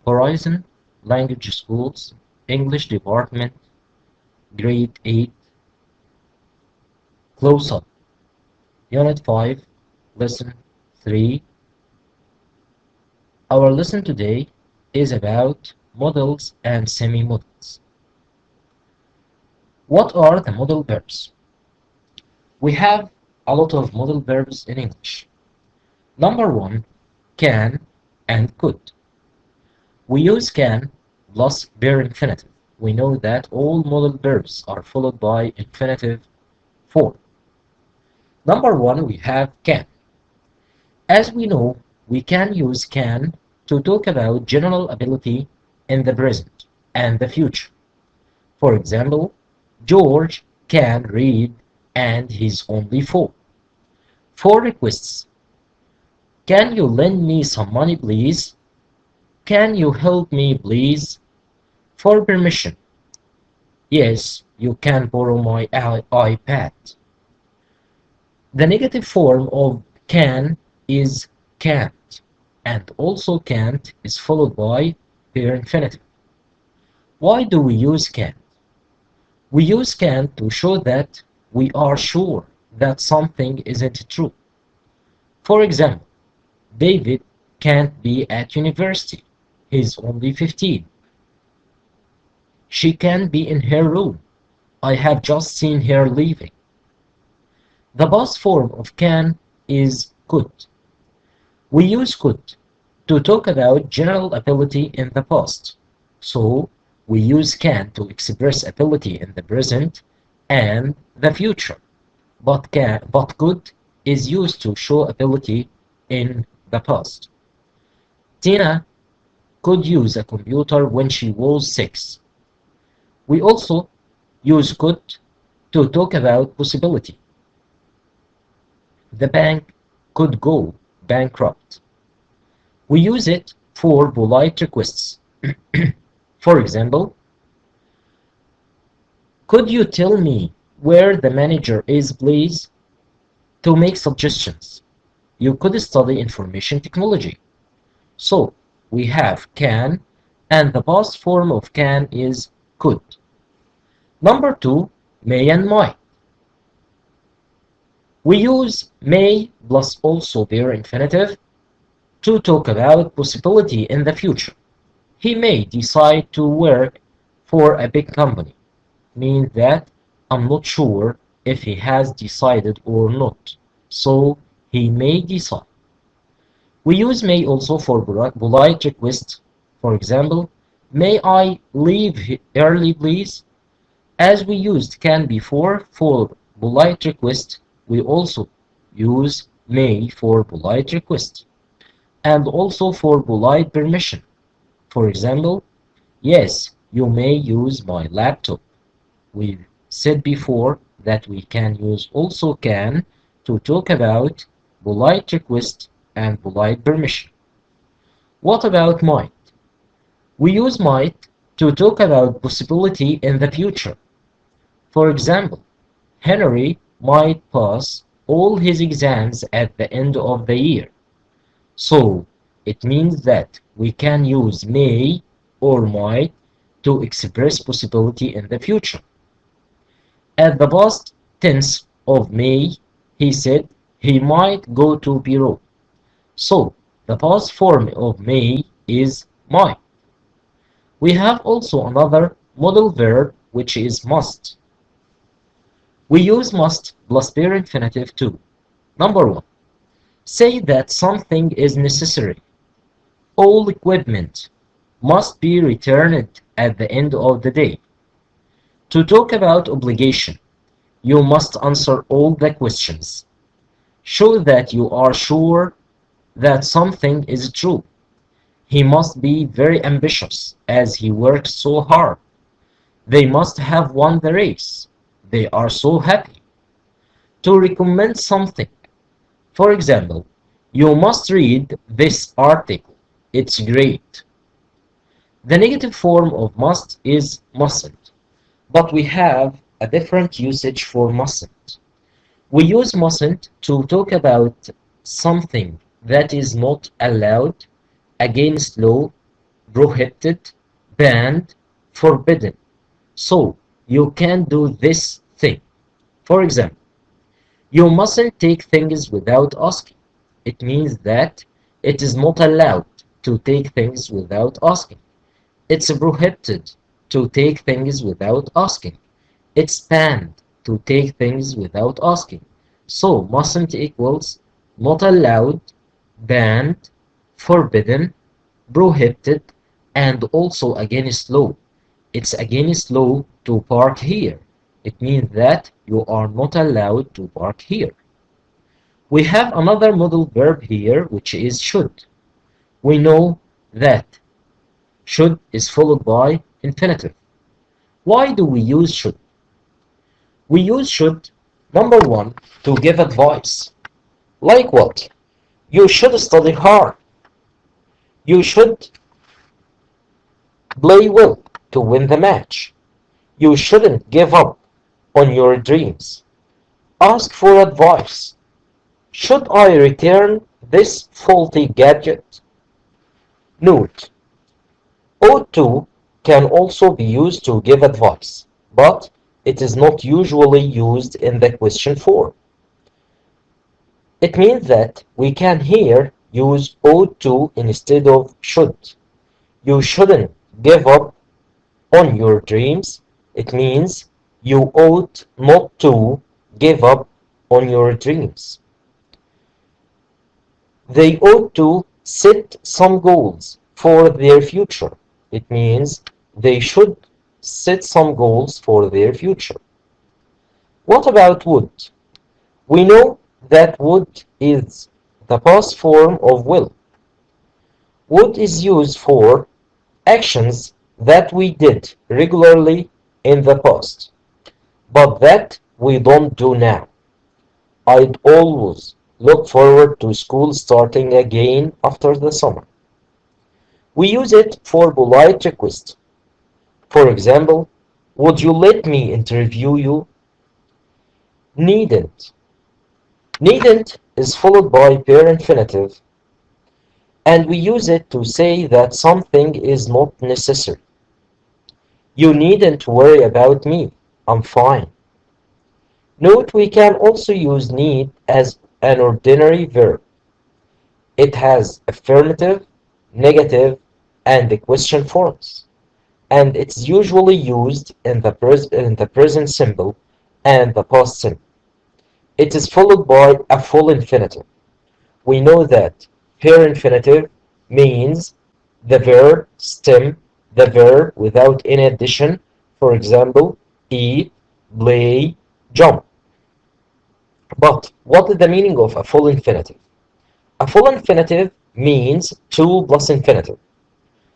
Horizon Language Schools, English Department, Grade 8, Close Up, Unit 5, Lesson 3. Our lesson today is about modals and semi-modals. What are the modal verbs? We have a lot of modal verbs in English. Number one, can and could. We use can plus bare infinitive. We know that all modal verbs are followed by infinitive form. Number one, we have can. As we know, we can use can to talk about general ability in the present and the future. For example, George can read and he's only 4. For requests, can you lend me some money please? Can you help me please? For permission, yes, you can borrow my iPad. The negative form of can is can't, and also can't is followed by bare infinitive. Why do we use can't? We use can't to show that we are sure that something isn't true. For example, David can't be at university. He's only 15. She can't be in her room. I have just seen her leaving. The past form of can is could. We use could to talk about general ability in the past. So we use can to express ability in the present and the future. But could is used to show ability in the past. Tina could use a computer when she was 6. We also use could to talk about possibility. The bank could go bankrupt. We use it for polite requests. For example, could you tell me where the manager is, please? To make suggestions, you could study information technology. So, we have can, and the past form of can is could. Number two, may and might. We use may plus also bare infinitive to talk about possibility in the future. He may decide to work for a big company. Means that I'm not sure if he has decided or not. So he may decide. We use may also for polite request. For example, may I leave early please? As we used can before for polite request, we also use may for polite request and also for polite permission. For example, yes, you may use my laptop. We said before that we can use also can to talk about polite request and polite permission. What about might? We use might to talk about possibility in the future. For example, Henry might pass all his exams at the end of the year. So, it means that we can use may or might to express possibility in the future. At the past tense of may, he said he might go to Peru. So, the past form of may is might. We have also another modal verb which is must. We use must plus bare infinitive too. Number one, say that something is necessary. All equipment must be returned at the end of the day. To talk about obligation, you must answer all the questions. Show that you are sure that something is true. He must be very ambitious as he works so hard. They must have won the race. They are so happy. To recommend something. For example, you must read this article. It's great. The negative form of must is mustn't, but we have a different usage for mustn't. We use mustn't to talk about something that is not allowed against law prohibited, banned, forbidden. So you can do this thing. For example, you mustn't take things without asking. It means that it is not allowed to take things without asking. It's prohibited to take things without asking. It's banned to take things without asking. So mustn't equals not allowed, banned, forbidden, prohibited, and also against law. It's against law to park here. It means that you are not allowed to park here. We have another modal verb here, which is should. We know that should is followed by infinitive. Why do we use should? We use should, number one, to give advice. Like what? You should study hard. You should play well to win the match. You shouldn't give up on your dreams. Ask for advice. Should I return this faulty gadget? Note: ought to can also be used to give advice, but it is not usually used in the question form. It means that we can here use ought to instead of should. You shouldn't give up on your dreams. It means you ought not to give up on your dreams. They ought to set some goals for their future. It means they should set some goals for their future. What about would? We know that would is the past form of will. Would is used for actions that we did regularly in the past, but that we don't do now. I'd always look forward to school starting again after the summer. We use it for polite request. For example, would you let me interview you? Needn't. Needn't is followed by pair infinitive, and we use it to say that something is not necessary. You needn't worry about me. I'm fine. Note we can also use need as an ordinary verb. It has affirmative, negative, and the question forms, and it's usually used in the present simple and the past simple. It is followed by a full infinitive. We know that pair infinitive means the verb stem, the verb without any addition. For example, eat, play, jump. But what is the meaning of a full infinitive? A full infinitive means to plus infinitive.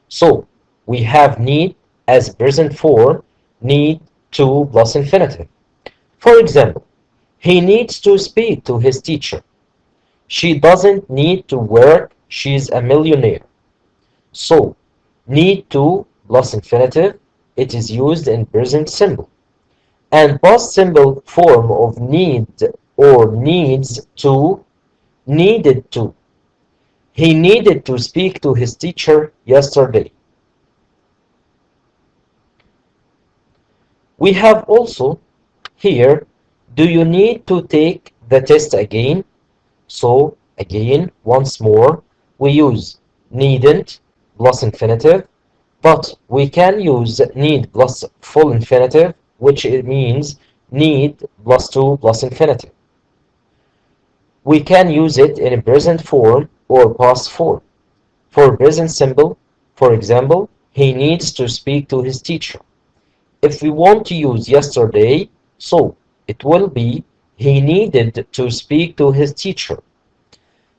So we have need as present form, need to plus infinitive. For example, he needs to speak to his teacher. She doesn't need to work, she's a millionaire. So need to plus infinitive, it is used in present simple. And past simple form of need or needs to, needed to. He needed to speak to his teacher yesterday. We have also here, do you need to take the test again? So again, once more, we use needn't plus infinitive, but we can use need plus full infinitive, which it means need plus to plus infinitive. We can use it in present form or past form. For present simple, for example, he needs to speak to his teacher. If we want to use yesterday, so it will be he needed to speak to his teacher.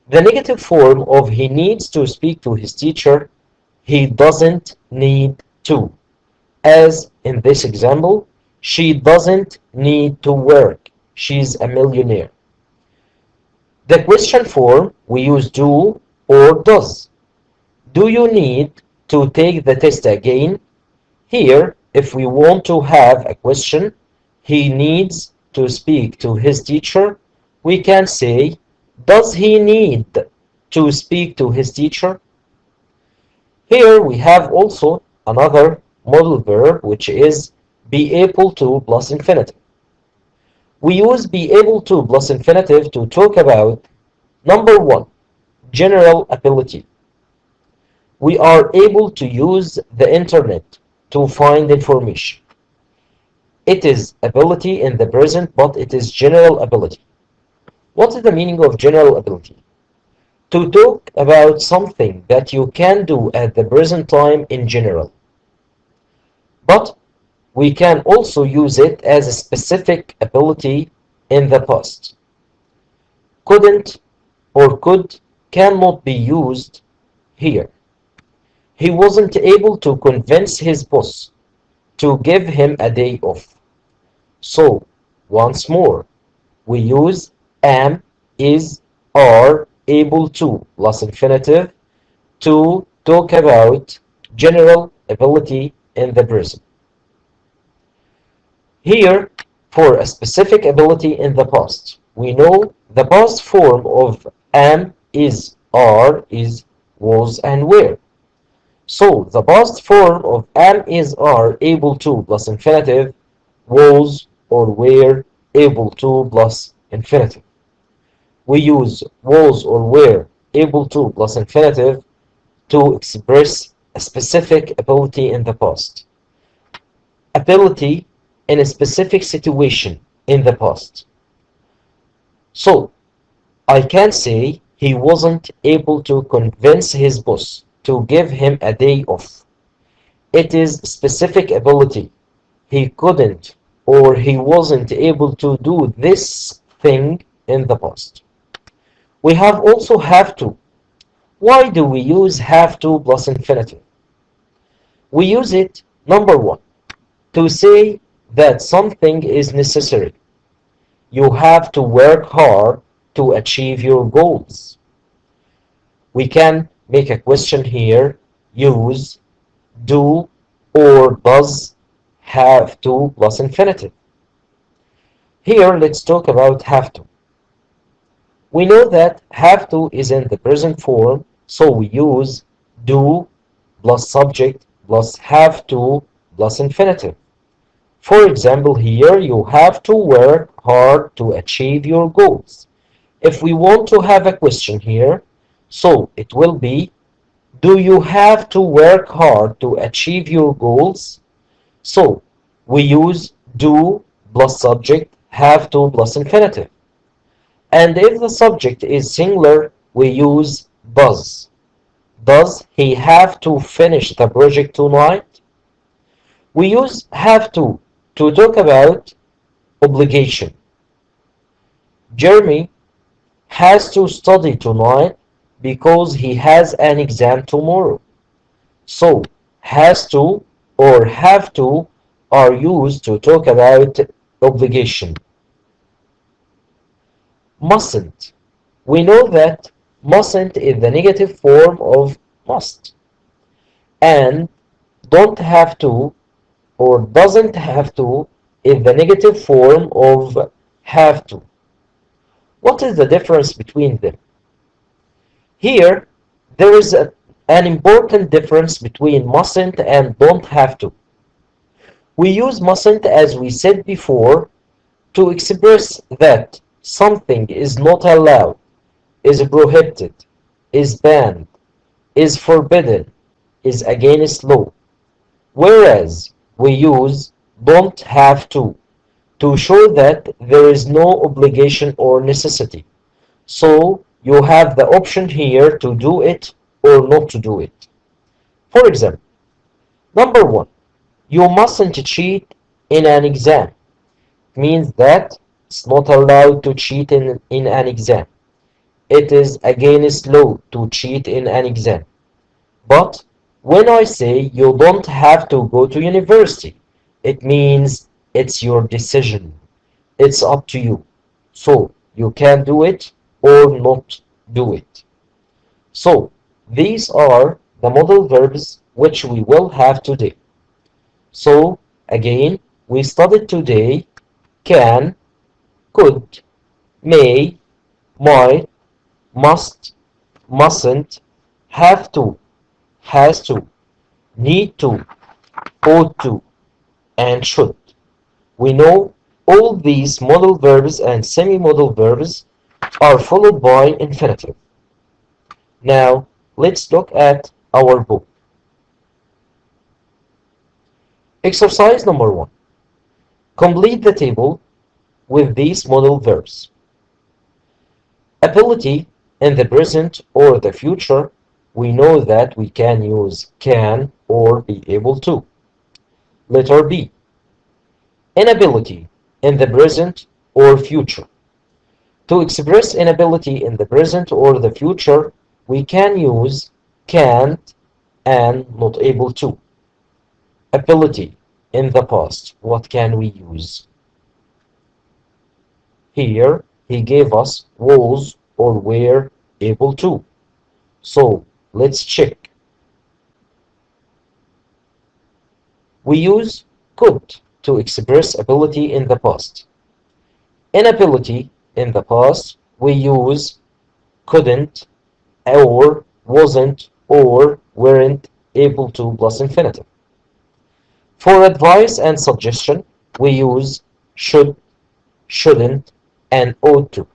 The negative form of he needs to speak to his teacher, he doesn't need to. As in this example, she doesn't need to work. She's a millionaire. The question form, we use do or does. Do you need to take the test again? Here, if we want to have a question, he needs to speak to his teacher, we can say, does he need to speak to his teacher? Here we have also another modal verb which is be able to plus infinitive. We use be able to plus infinitive to talk about number one, general ability. We are able to use the internet to find information. It is ability in the present, but it is general ability. What is the meaning of general ability? To talk about something that you can do at the present time in general. But we can also use it as a specific ability in the past. Couldn't or could cannot be used here. He wasn't able to convince his boss to give him a day off. So, once more, we use am, is, are, able to plus infinitive to talk about general ability in the present. Here, for a specific ability in the past, we know the past form of am, is, are, is, was, and were. So the past form of am, is, are, able to plus infinitive was or were able to plus infinitive. We use was or were able to plus infinitive to express a specific ability in the past. Ability in a specific situation in the past. So I can say he wasn't able to convince his boss to give him a day off. It is specific ability. He couldn't or he wasn't able to do this thing in the past. We have also have to. Why do we use have to plus infinitive? We use it, number one, to say that something is necessary. You have to work hard to achieve your goals. We can make a question here, use, do, or does have to plus infinitive. Here, let's talk about have to. We know that have to is in the present form, so we use do plus subject plus have to plus infinitive. For example, here you have to work hard to achieve your goals. If we want to have a question here, so it will be, do you have to work hard to achieve your goals? So we use do plus subject, have to plus infinitive. And if the subject is singular, we use does. Does he have to finish the project tonight? We use have to talk about obligation. Jeremy has to study tonight because he has an exam tomorrow. So, has to or have to are used to talk about obligation. Mustn't. We know that mustn't is the negative form of must. And don't have to or doesn't have to is the negative form of have to. What is the difference between them? Here, there is an important difference between mustn't and don't have to. We use mustn't, as we said before, to express that something is not allowed, is prohibited, is banned, is forbidden, is against law. Whereas we use don't have to show that there is no obligation or necessity. So you have the option here to do it or not to do it. For example, number one, you mustn't cheat in an exam. It means that it's not allowed to cheat in an exam. It is against law to cheat in an exam. But when I say you don't have to go to university, it means it's your decision. It's up to you. So you can do it or not do it. So these are the modal verbs which we will have today. So again, we studied today can, could, may, might, must, mustn't, have to, has to, need to, ought to, and should. We know all these modal verbs and semi-modal verbs are followed by infinitive. Now, let's look at our book. Exercise number 1. Complete the table with these modal verbs. Ability in the present or the future, we know that we can use can or be able to. Letter B. Inability in the present or future. To express inability in the present or the future, we can use can't and not able to. Ability in the past, what can we use? Here, he gave us was or were able to. So, let's check. We use could to express ability in the past. Inability in the past, we use couldn't or wasn't or weren't able to plus infinitive. For advice and suggestion, we use should, shouldn't, and ought to.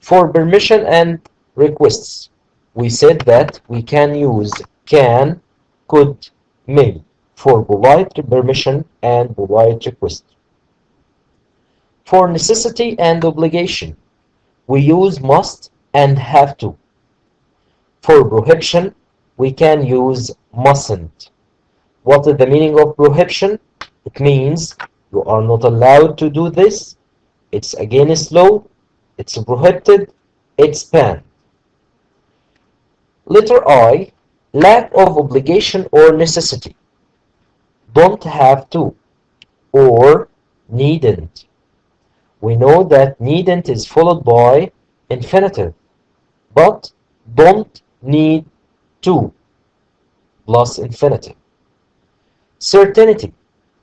For permission and requests, we said that we can use can, could, may for polite permission and polite request. For necessity and obligation, we use must and have to. For prohibition, we can use mustn't. What is the meaning of prohibition? It means you are not allowed to do this, it's against law, it's prohibited, it's banned. Letter I, lack of obligation or necessity. Don't have to or needn't. We know that needn't is followed by infinitive, but don't need to plus infinitive. Certainty.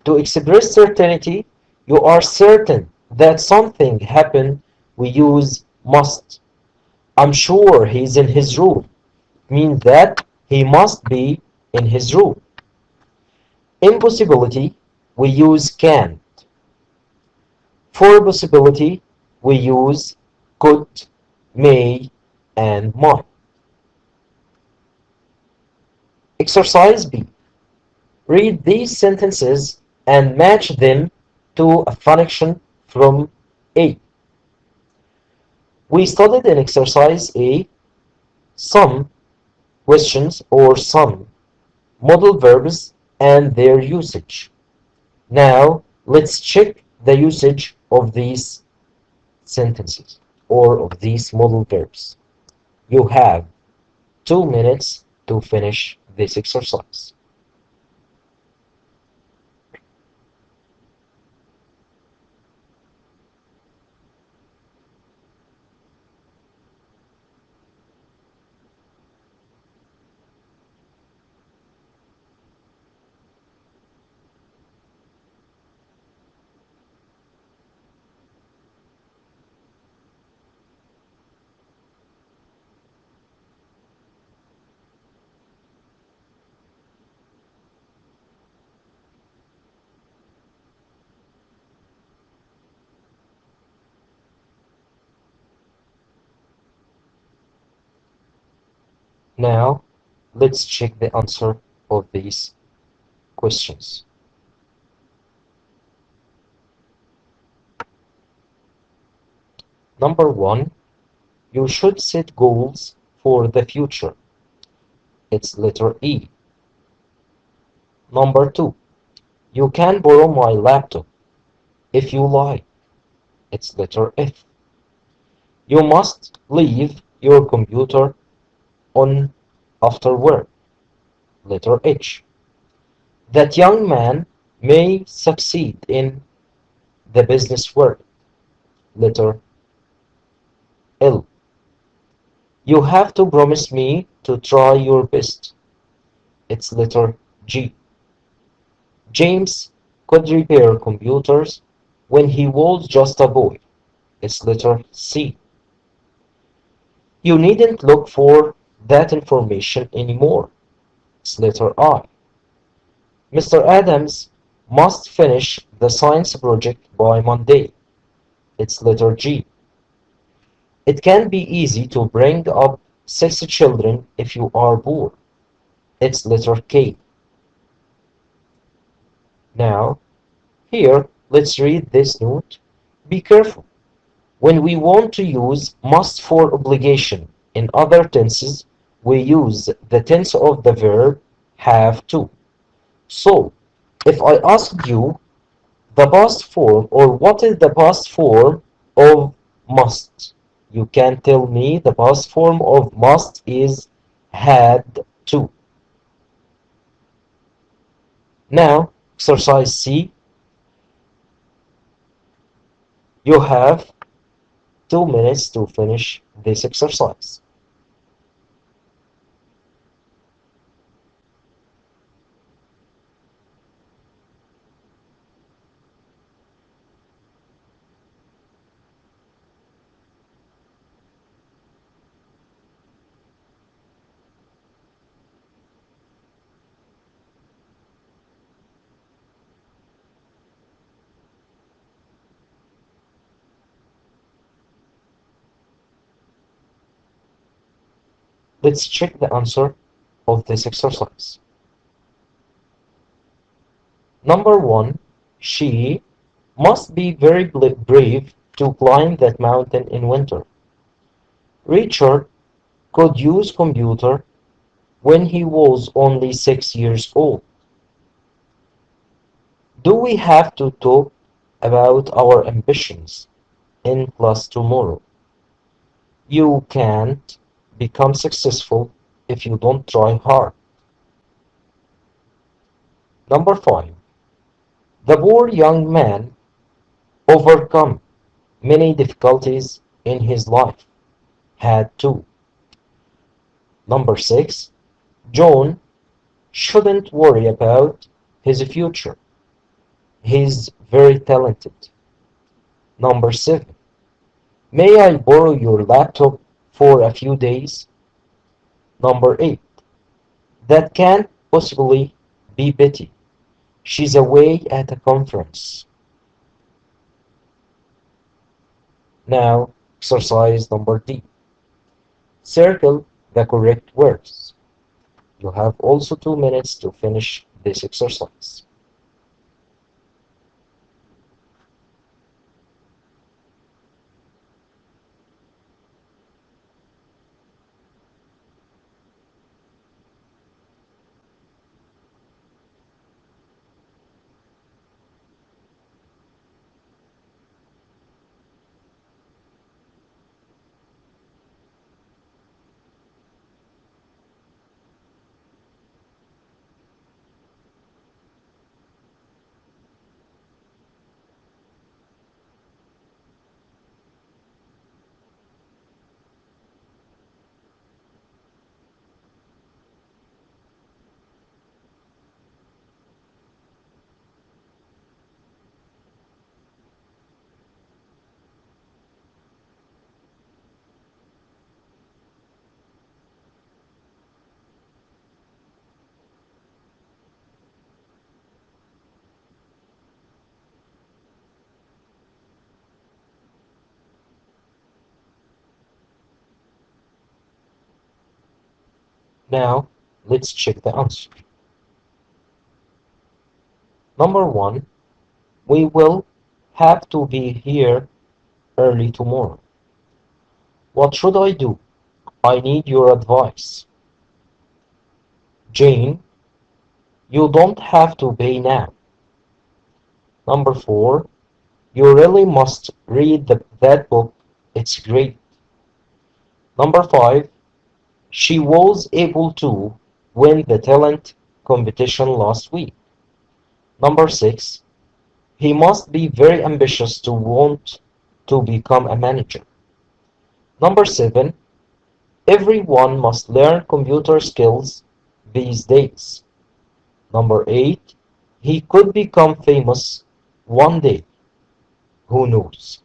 To express certainty, you are certain that something happened, we use must. I'm sure he's in his room. It means that he must be in his room. Impossibility, we use can't. For possibility, we use could, may, and might. Exercise B. Read these sentences and match them to a function from A. We studied in exercise A some questions or some modal verbs and their usage. Now, let's check the usage of these sentences or of these modal verbs. You have 2 minutes to finish this exercise. Now, let's check the answer of these questions. Number 1, you should set goals for the future. It's letter E. Number 2, you can borrow my laptop if you like. It's letter F. You must leave your computer on after work. Letter H. That young man may succeed in the business world. Letter L. You have to promise me to try your best. It's letter G. James could repair computers when he was just a boy. It's letter C. You needn't look for that information anymore. It's letter I. Mr. Adams must finish the science project by Monday. It's letter G. It can be easy to bring up 6 children if you are poor. It's letter K. Now, here, let's read this note. Be careful. When we want to use must for obligation in other tenses, we use the tense of the verb have to. So, if I asked you the past form or what is the past form of must, you can tell me the past form of must is had to. Now, exercise C, you have 2 minutes to finish this exercise. Let's check the answer of this exercise. Number 1, she must be very brave to climb that mountain in winter. Richard could use computer when he was only 6 years old. Do we have to talk about our ambitions in class tomorrow? You can't become successful if you don't try hard. Number 5. The poor young man overcome many difficulties in his life. Had to. Number 6. John shouldn't worry about his future. He's very talented. Number 7. May I borrow your laptop for a few days? Number 8. That can't possibly be Betty. She's away at a conference. Now, exercise number D. Circle the correct words. You have also 2 minutes to finish this exercise. Now, let's check the answer. Number 1, we will have to be here early tomorrow. What should I do? I need your advice. Jane, you don't have to pay now. Number 4, you really must read that book. It's great. Number 5, she was able to win the talent competition last week. Number 6, he must be very ambitious to want to become a manager. Number 7, everyone must learn computer skills these days. Number 8, he could become famous one day. Who knows?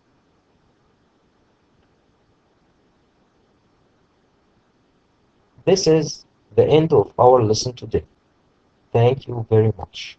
This is the end of our lesson today. Thank you very much.